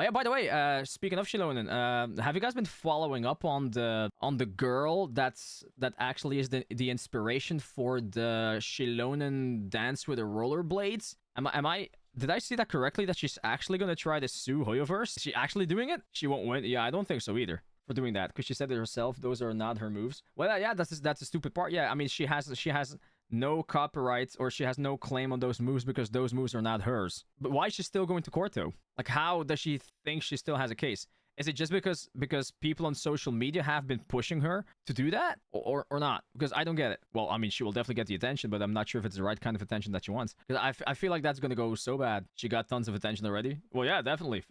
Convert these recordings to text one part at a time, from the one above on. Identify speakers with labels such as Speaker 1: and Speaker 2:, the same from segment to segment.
Speaker 1: Oh yeah, by the way, speaking of Shilonen, have you guys been following up on the girl that actually is the inspiration for the Shilonen dance with the rollerblades? Did I see that correctly? That she's actually gonna try to sue Hoyoverse? Is she actually doing it? She won't win. Yeah, I don't think so either. For doing that, because she said it herself. Those are not her moves. Well, yeah, that's a stupid part. Yeah, I mean, she has no copyright or she has no claim on those moves because those moves are not hers. But why is she still going to court though? Like, how does she think she still has a case? Is it just because people on social media have been pushing her to do that, or not? Because I don't get it. Well, I mean, she will definitely get the attention, but I'm not sure if it's the right kind of attention that she wants. Because I feel like that's gonna go so bad. She got tons of attention already. Well, yeah, definitely.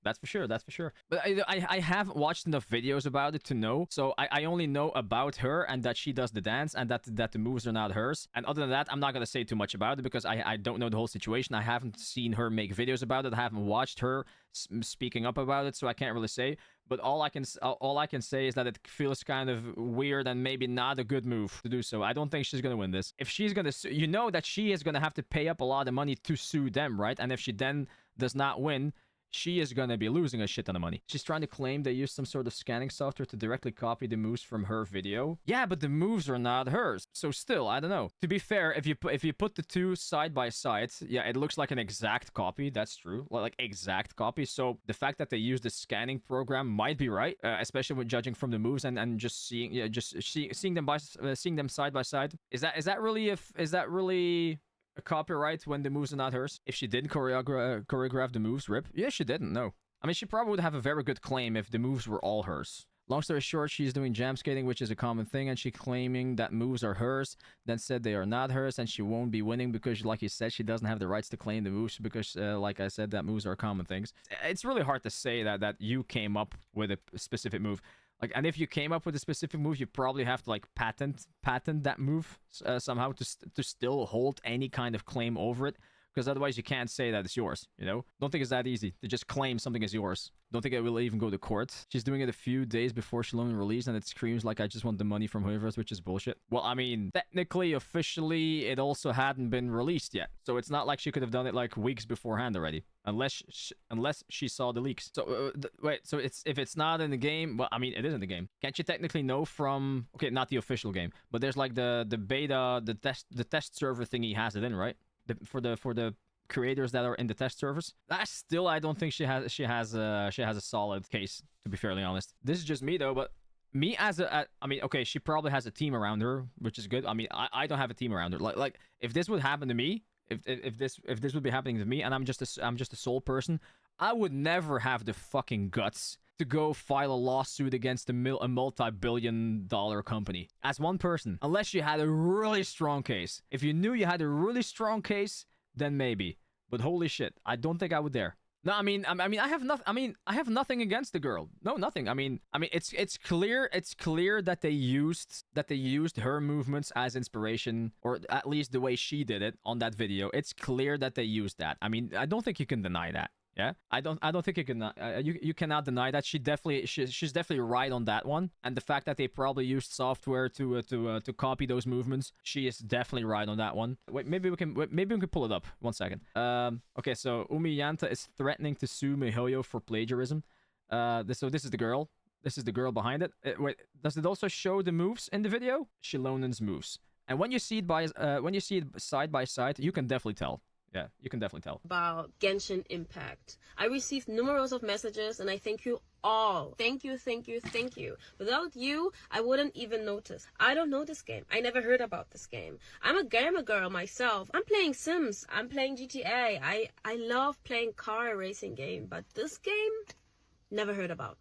Speaker 1: That's for sure. That's for sure. But I haven't watched enough videos about it to know. So I only know about her and that she does the dance and that the moves are not hers. And other than that, I'm not going to say too much about it because I don't know the whole situation. I haven't seen her make videos about it. I haven't watched her speaking up about it. So I can't really say. But all I can say is that it feels kind of weird and maybe not a good move to do so. I don't think she's going to win this. If she's going to sue, you know that she is going to have to pay up a lot of money to sue them, right? And if she then does not win, she is going to be losing a shit ton of money. She's trying to claim they used some sort of scanning software to directly copy the moves from her video. Yeah, but the moves are not hers. So still, I don't know. To be fair, if you put the two side by side, yeah, it looks like an exact copy. That's true. Like exact copy. So the fact that they use the scanning program might be right, especially when judging from the moves and just seeing seeing them side by side. Is that really a copyright when the moves are not hers? If she didn't choreograph the moves, rip. Yeah, she didn't, no. I mean, she probably would have a very good claim if the moves were all hers. Long story short, she's doing jam skating, which is a common thing, and she claiming that moves are hers, then said they are not hers, and she won't be winning because, like you said, she doesn't have the rights to claim the moves because, like I said, that moves are common things. It's really hard to say that you came up with a specific move. Like, and if you came up with a specific move, you probably have to like patent that move somehow to still hold any kind of claim over it, because otherwise you can't say that it's yours, you know? Don't think it's that easy to just claim something as yours. Don't think it will even go to court. She's doing it a few days before Shilonen release, and it screams like I just want the money from Hoyoverse, which is bullshit. Well, I mean, technically, officially, it also hadn't been released yet, so it's not like she could have done it like weeks beforehand already. Unless she saw the leaks. So wait, so if it's not in the game, well, I mean, it is in the game. Can't you technically know from? Okay, not the official game, but there's like the beta, the test server thingy has it in, right? For the creators that are in the test servers. That's still, I don't think she has a solid case, to be fairly honest. This is just me though, but me I mean, okay, she probably has a team around her, which is good. I mean, I don't have a team around her. Like if this would happen to me. If this would be happening to me and I'm just a sole person, I would never have the fucking guts to go file a lawsuit against a multi-billion-dollar company as one person, unless you had a really strong case. If you knew you had a really strong case, then maybe. But holy shit, I don't think I would dare. No, I mean, I have nothing against the girl. No, nothing. I mean, it's clear that they used her movements as inspiration, or at least the way she did it on that video. It's clear that they used that. I mean, I don't think you can deny that. Yeah, I don't think you can. You cannot deny that. She's definitely right on that one. And the fact that they probably used software to copy those movements, she is definitely right on that one. Wait, maybe we can pull it up. 1 second. Okay, so Oumi Janta is threatening to sue Mihoyo for plagiarism. So this is the girl. This is the girl behind it. Wait, does it also show the moves in the video? Shilonen's moves. And when you see it side by side, you can definitely tell. Yeah, you can definitely tell.
Speaker 2: About Genshin Impact. I received numerous of messages and I thank you all. Thank you, thank you, thank you. Without you, I wouldn't even notice. I don't know this game. I never heard about this game. I'm a gamer girl myself. I'm playing Sims. I'm playing GTA. I love playing car racing game, but this game, never heard about.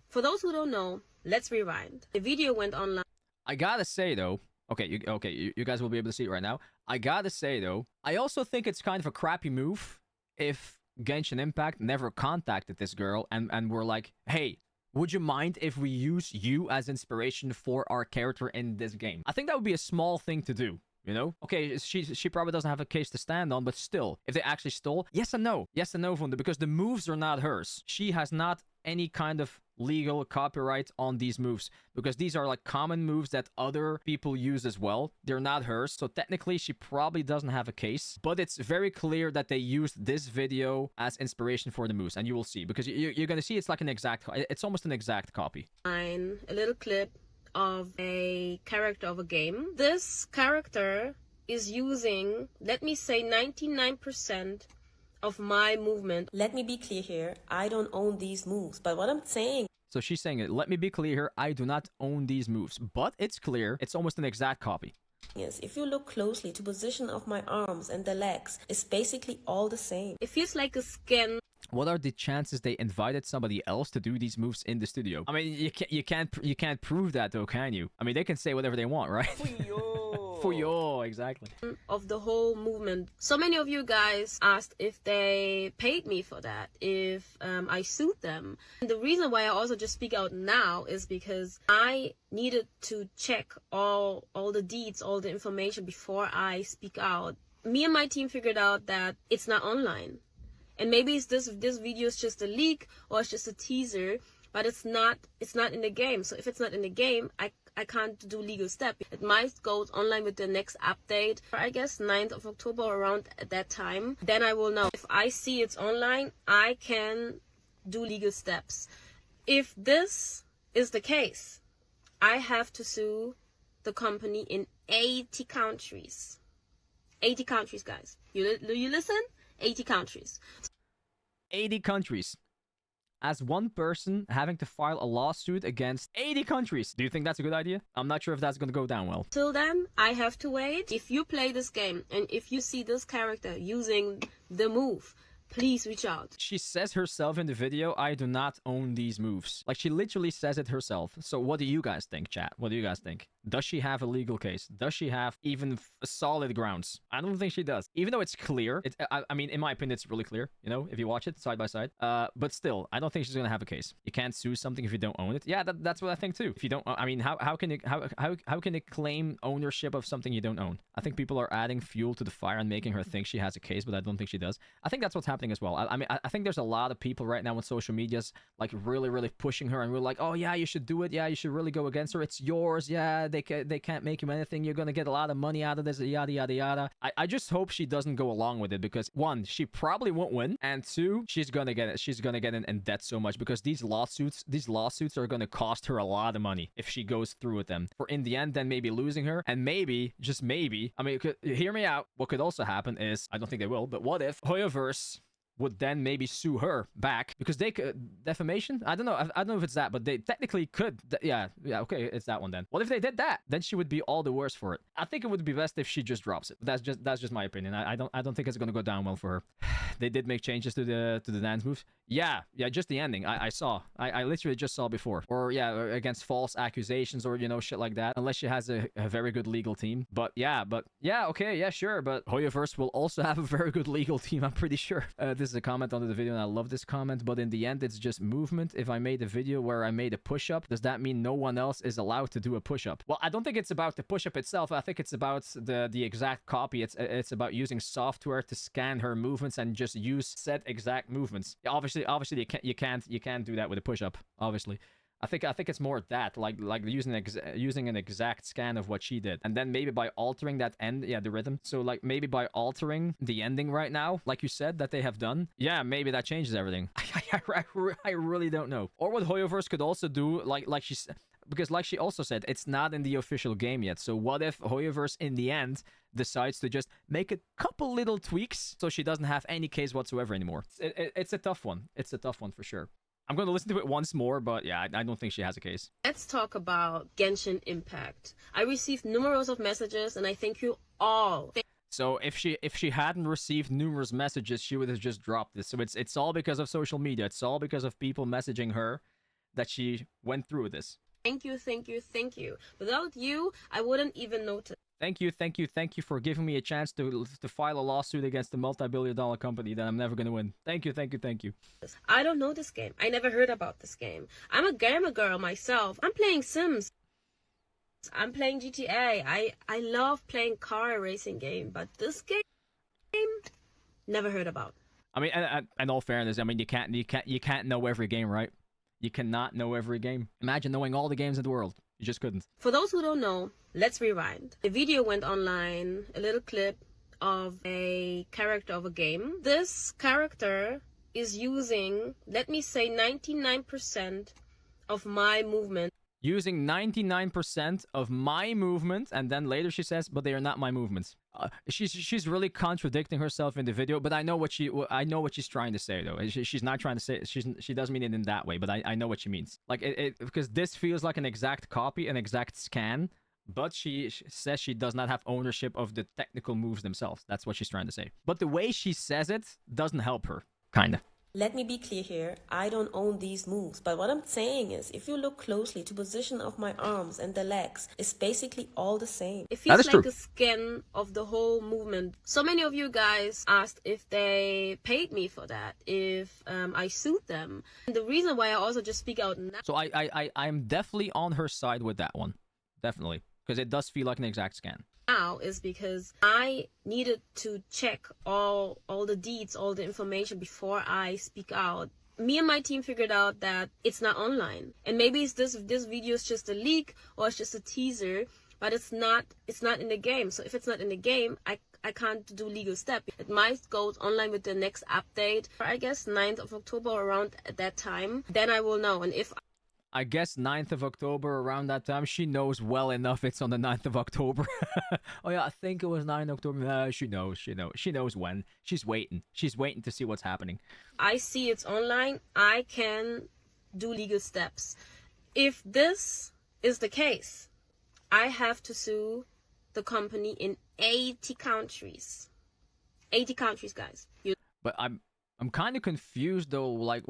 Speaker 2: For those who don't know, let's rewind. The video went online.
Speaker 1: I gotta say though, okay, you guys will be able to see it right now. I gotta say, though, I also think it's kind of a crappy move if Genshin Impact never contacted this girl and were like, hey, would you mind if we use you as inspiration for our character in this game? I think that would be a small thing to do, you know? Okay, she probably doesn't have a case to stand on, but still, if they actually stole, yes and no. Yes and no, Vunda, because the moves are not hers. She has not any kind of legal copyright on these moves, because these are like common moves that other people use as well. They're not hers, so technically she probably doesn't have a case, but it's very clear that they used this video as inspiration for the moves, and you will see, because you're gonna see it's like an exact, it's almost an exact copy.
Speaker 2: A little clip of a character of a game. This character is using, let me say, 99% of my movement.
Speaker 3: Let me be clear here, I don't own these moves, but what I'm saying...
Speaker 1: So she's saying it, let me be clear here, I do not own these moves, but it's clear, it's almost an exact copy.
Speaker 3: Yes, if you look closely to position of my arms and the legs, it's basically all the same.
Speaker 2: It feels like a skin.
Speaker 1: What are the chances they invited somebody else to do these moves in the studio? I mean, you can't prove that though, can you? I mean, they can say whatever they want, right? Fuyo, exactly.
Speaker 2: Of the whole movement. So many of you guys asked if they paid me for that, if I sued them. And the reason why I also just speak out now is because I needed to check all the deeds, all the information before I speak out. Me and my team figured out that it's not online. And maybe this video is just a leak or it's just a teaser, but it's not in the game. So if it's not in the game, I can't do legal step. It might go online with the next update, I guess 9th of October, around at that time. Then I will know. If I see it's online, I can do legal steps. If this is the case, I have to sue the company in 80 countries. 80 countries, guys. You listen? 80 countries.
Speaker 1: 80 countries. As one person having to file a lawsuit against 80 countries. Do you think that's a good idea? I'm not sure if that's going to go down well.
Speaker 2: Till then, I have to wait. If you play this game and if you see this character using the move, please reach out.
Speaker 1: She says herself in the video, I do not own these moves. Like, she literally says it herself. So what do you guys think, chat? What do you guys think? Does she have a legal case? Does she have even solid grounds? I don't think she does. Even though it's clear, I mean, in my opinion, it's really clear, you know, if you watch it side by side. But still, I don't think she's gonna have a case. You can't sue something if you don't own it. Yeah, that's what I think too. If you don't, I mean, how can it claim ownership of something you don't own? I think people are adding fuel to the fire and making her think she has a case, but I don't think she does. I think that's what's happening as well. I mean, I think there's a lot of people right now on social medias like really pushing her, and we're like, oh yeah, you should do it. Yeah, you should really go against her. It's yours. Yeah, they can't make you anything. You're gonna get a lot of money out of this. Yada yada yada. I just hope she doesn't go along with it, because one, she probably won't win, and two, she's gonna get it. She's gonna get in debt so much, because these lawsuits are gonna cost her a lot of money if she goes through with them. For in the end, then maybe losing her, and maybe, just maybe, I mean, hear me out. What could also happen is, I don't think they will, but what if Hoyoverse would then maybe sue her back, because they could defamation. I don't know. I don't know if it's that, but they technically could. Yeah. Okay, it's that one then. What if they did that? Then she would be all the worse for it. I think it would be best if she just drops it. But that's just my opinion. I don't think it's gonna go down well for her. They did make changes to the dance moves. Yeah, just the ending. I saw. I literally just saw before. Or yeah, against false accusations, or you know, shit like that. Unless she has a very good legal team. But yeah, okay, yeah, sure. But Hoyoverse will also have a very good legal team, I'm pretty sure. This is a comment under the video, and I love this comment. But in the end, it's just movement. If I made a video where I made a push-up, does that mean no one else is allowed to do a push-up? Well, I don't think it's about the push-up itself. I think it's about the exact copy. It's about using software to scan her movements and just use said exact movements. Obviously you can't do that with a push-up, obviously. I think it's more that, like using an exact scan of what she did, and then maybe by altering that the rhythm. So like maybe by altering the ending right now, like you said that they have done, yeah, maybe that changes everything. I really don't know. Or what Hoyoverse could also do, because like she also said, it's not in the official game yet. So what if Hoyoverse in the end decides to just make a couple little tweaks so she doesn't have any case whatsoever anymore? It's a tough one. It's a tough one for sure. I'm going to listen to it once more, but yeah, I don't think she has a case.
Speaker 2: Let's talk about Genshin Impact. I received numerous of messages, and I thank you all.
Speaker 1: So if she hadn't received numerous messages, she would have just dropped this. So it's all because of social media. It's all because of people messaging her that she went through this.
Speaker 2: Thank you. Without you, I wouldn't even notice.
Speaker 1: Thank you for giving me a chance to file a lawsuit against a multi-billion-dollar company that I'm never going to win. Thank you.
Speaker 2: I don't know this game. I never heard about this game. I'm a gamer girl myself. I'm playing Sims. I'm playing GTA. I love playing car racing game, but this game, never heard about.
Speaker 1: I mean, in all fairness, I mean, you can't know every game, right? You cannot know every game. Imagine knowing all the games in the world. You just couldn't.
Speaker 2: For those who don't know, let's rewind. A video went online, a little clip of a character of a game. This character is using, let me say, 99% of my movement.
Speaker 1: Using 99% of my movement, and then later she says, but they are not my movements. She's really contradicting herself in the video, but I know what she's trying to say though. She's not trying to say, she doesn't mean it in that way, but I know what she means. Like because this feels like an exact copy, an exact scan, but she says she does not have ownership of the technical moves themselves. That's what she's trying to say. But the way she says it doesn't help her, kinda.
Speaker 3: Let me be clear here, I don't own these moves, but what I'm saying is, if you look closely to position of my arms and the legs, it's basically all the same.
Speaker 2: It feels like a scan of the whole movement. So many of you guys asked if they paid me for that, if I sued them. And the reason why I also just speak out now...
Speaker 1: So I'm definitely on her side with that one. Definitely. Because it does feel like an exact scan.
Speaker 2: Now is because I needed to check all the deeds, all the information before I speak out. Me and my team figured out that it's not online, and maybe it's this video is just a leak or it's just a teaser, but it's not in the game. So if it's not in the game, I can't do legal step. It might go online with the next update, or I guess 9th of October, around at that time. Then I will know, and if
Speaker 1: I guess 9th of October, around that time. She knows well enough it's on the 9th of October. Oh yeah, I think it was 9th October. She knows when. She's waiting to see what's happening.
Speaker 2: I see it's online, I can do legal steps. If this is the case, I have to sue the company in 80 countries. 80 countries, guys.
Speaker 1: But I'm kind of confused though. Like,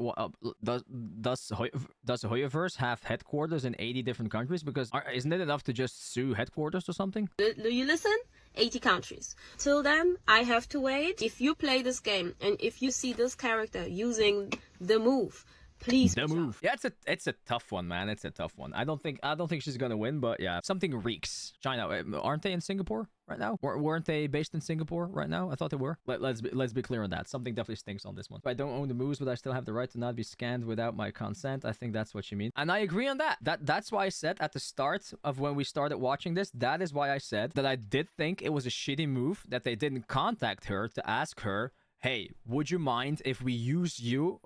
Speaker 1: does Hoyoverse have headquarters in 80 different countries? Because isn't it enough to just sue headquarters or something?
Speaker 2: Do you listen? 80 countries. Till then, I have to wait. If you play this game and if you see this character using the move, please.
Speaker 1: The move. Yeah, it's a tough one, man. It's a tough one. I don't think she's gonna win, but yeah, something reeks. China, aren't they in Singapore right now? Weren't they based in Singapore right now? I thought they were. Let's be clear on that. Something definitely stinks on this one. I don't own the moves, but I still have the right to not be scanned without my consent. I think that's what you mean, and I agree on that. That's why I said at the start of when we started watching this. That is why I said that I did think it was a shitty move that they didn't contact her to ask her, hey, would you mind if we use your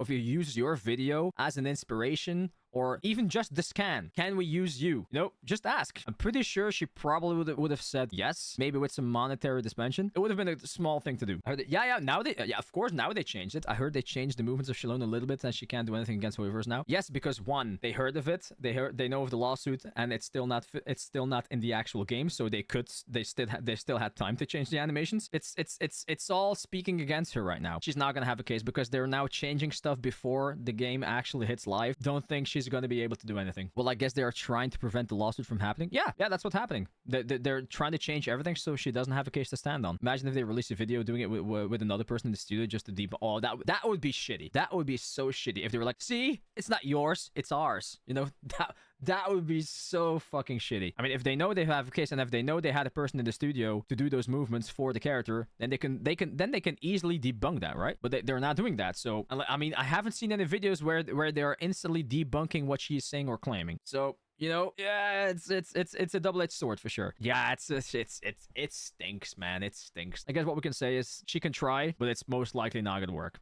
Speaker 1: video as an inspiration, or even just the scan? Can we use you? Nope, just ask. I'm pretty sure she probably would have said yes, maybe with some monetary dispensation. It would have been a small thing to do. Of course, now they changed it. I heard they changed the movements of Shalone a little bit, and she can't do anything against Hoyoverse now. Yes, because one, they heard of it, they know of the lawsuit, and it's still not in the actual game, so they still had time to change the animations. It's all speaking against her right now. She's not gonna have a case because they're now changing stuff before the game actually hits live. Don't think she's going to be able to do anything. Well, I guess they are trying to prevent the lawsuit from happening. Yeah, that's what's happening. They're trying to change everything so she doesn't have a case to stand on. Imagine if they release a video doing it with another person in the studio just to debunk. Oh, that would be shitty. That would be so shitty if they were like, see, it's not yours, it's ours. You know, that would be so fucking shitty. I mean, if they know they have a case and if they know they had a person in the studio to do those movements for the character, then they can easily debunk that, right? But they're not doing that. So I mean, I haven't seen any videos where they're instantly debunking what she's saying or claiming. So, you know, yeah, it's a double-edged sword for sure. Yeah, it stinks, man. It stinks. I guess what we can say is she can try, but it's most likely not gonna work.